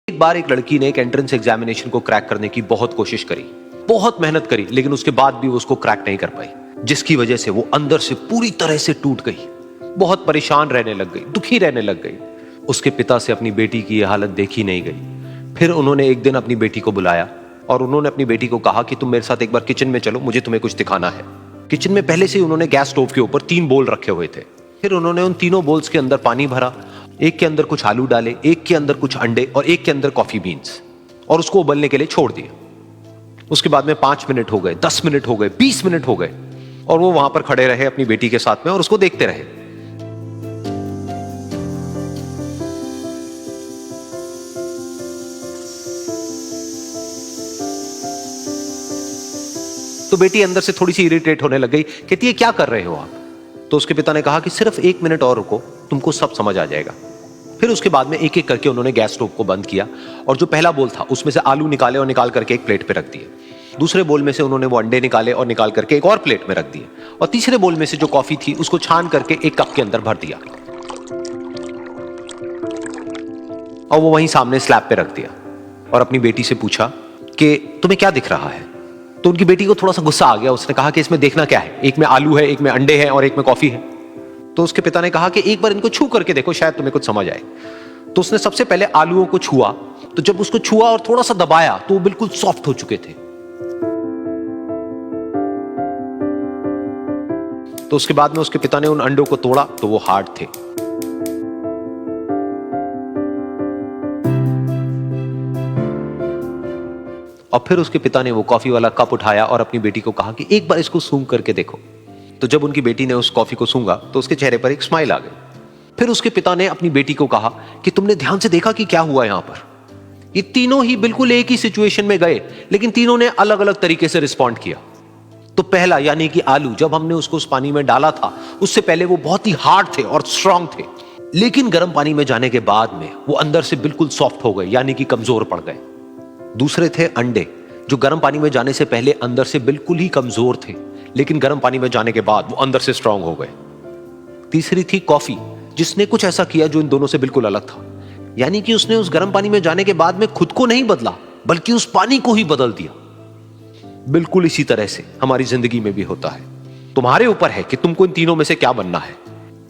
एक बार एक लड़की ने एक एंट्रेंस एग्जामिनेशन को क्रैक करने की बहुत कोशिश करी, बहुत मेहनत करी, लेकिन उसके बाद भी वो उसको क्रैक नहीं कर पाई, जिसकी वजह से वो अंदर से पूरी तरह से टूट गई, बहुत परेशान रहने लग गई, दुखी रहने लग गई। उसके पिता से अपनी बेटी की यह हालत देखी नहीं गई। फिर उन्होंने एक दिन अपनी बेटी को बुलाया और उन्होंने अपनी बेटी को कहा कि तुम मेरे साथ एक बार किचन में चलो, मुझे तुम्हें कुछ दिखाना है। किचन में पहले से ही उन्होंने गैस स्टोव के ऊपर 3 बोल रखे हुए थे। फिर उन्होंने उन तीनों बोल्स के अंदर पानी भरा, एक के अंदर कुछ आलू डाले, एक के अंदर कुछ अंडे और एक के अंदर कॉफी बीन्स, और उसको उबलने के लिए छोड़ दिया। उसके बाद में 5 मिनट हो गए, 10 मिनट हो गए, 20 मिनट हो गए, और वो वहां पर खड़े रहे अपनी बेटी के साथ में और उसको देखते रहे। तो बेटी अंदर से थोड़ी सी इरिटेट होने लग गई, कहती है क्या कर रहे हो आप? तो उसके पिता ने कहा कि सिर्फ 1 मिनट और रुको, तुमको सब समझ आ जाएगा। फिर उसके बाद में एक एक करके उन्होंने गैस स्टोव को बंद किया और जो पहला बोल था उसमें से आलू निकाले और निकाल करके एक प्लेट पे रख दिए। दूसरे बोल में से उन्होंने वो अंडे निकाले और निकाल करके एक और प्लेट में रख दिए, और तीसरे बोल में से जो कॉफी थी उसको छान करके एक कप के अंदर भर दिया और वो वहीं सामने स्लैब पे रख दिया और अपनी बेटी से पूछा कि तुम्हें क्या दिख रहा है? तो उनकी बेटी को थोड़ा सा गुस्सा आ गया। उसने कहा कि इसमें देखना क्या है, एक में आलू है, एक में अंडे हैं और एक में कॉफी है। तो उसके पिता ने कहा कि एक बार इनको छू करके देखो, शायद तुम्हें कुछ समझ आए। तो उसने सबसे पहले आलूओं को छुआ, तो जब उसको छुआ और थोड़ा सा दबाया तो वो बिल्कुल सॉफ्ट हो चुके थे। तो उसके बाद में उसके पिता ने उन अंडों को तोड़ा तो वो हार्ड थे। और फिर उसके पिता ने वो कॉफी वाला कप उठाया और अपनी बेटी को कहा कि एक बार इसको सूंघ करके देखो। तो जब उनकी बेटी ने उस कॉफी को सूंघा तो उसके चेहरे पर एक स्माइल आ गई। फिर उसके पिता ने अपनी बेटी को कहा कि तुमने ध्यान से देखा कि क्या हुआ यहां पर? ये तीनों ही बिल्कुल एक ही सिचुएशन में गए, लेकिन तीनों ने अलग अलग तरीके से रिस्पॉन्ड किया। तो पहला यानी कि आलू, जब हमने उसको उस पानी में डाला था उससे पहले वो बहुत ही हार्ड थे और स्ट्रांग थे, लेकिन गर्म पानी में जाने के बाद में वो अंदर से बिल्कुल सॉफ्ट हो गए, यानी कि कमजोर पड़ गए। दूसरे थे अंडे, जो गर्म पानी में जाने से पहले अंदर से बिल्कुल ही कमजोर थे, लेकिन गर्म पानी में जाने के बाद वो अंदर से स्ट्रांग हो गए। तीसरी थी कॉफी, जिसने कुछ ऐसा किया जो इन दोनों से बिल्कुल अलग था, यानी कि उसने उस गर्म पानी में जाने के बाद में खुद को नहीं बदला, बल्कि उस पानी को ही बदल दिया। बिल्कुल इसी तरह से हमारी जिंदगी में भी होता है। तुम्हारे ऊपर है कि तुमको इन तीनों में से क्या बनना है।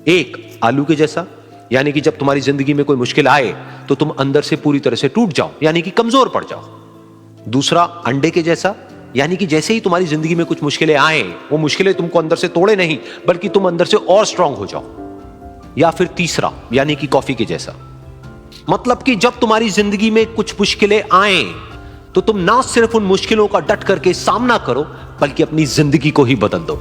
एक, आलू के जैसा, यानी कि जब तुम्हारी जिंदगी में कोई मुश्किल आए तो तुम अंदर से पूरी तरह से टूट जाओ, यानी कि कमजोर पड़ जाओ। दूसरा, अंडे के जैसा, यानी कि जैसे ही तुम्हारी जिंदगी में कुछ मुश्किलें आए, वो मुश्किलें तुमको अंदर से तोड़े नहीं, बल्कि तुम अंदर से और स्ट्रांग हो जाओ। या फिर तीसरा, यानी कि कॉफी के जैसा, मतलब कि जब तुम्हारी जिंदगी में कुछ मुश्किलें आए तो तुम ना सिर्फ उन मुश्किलों का डट करके सामना करो, बल्कि अपनी जिंदगी को ही बदल दो।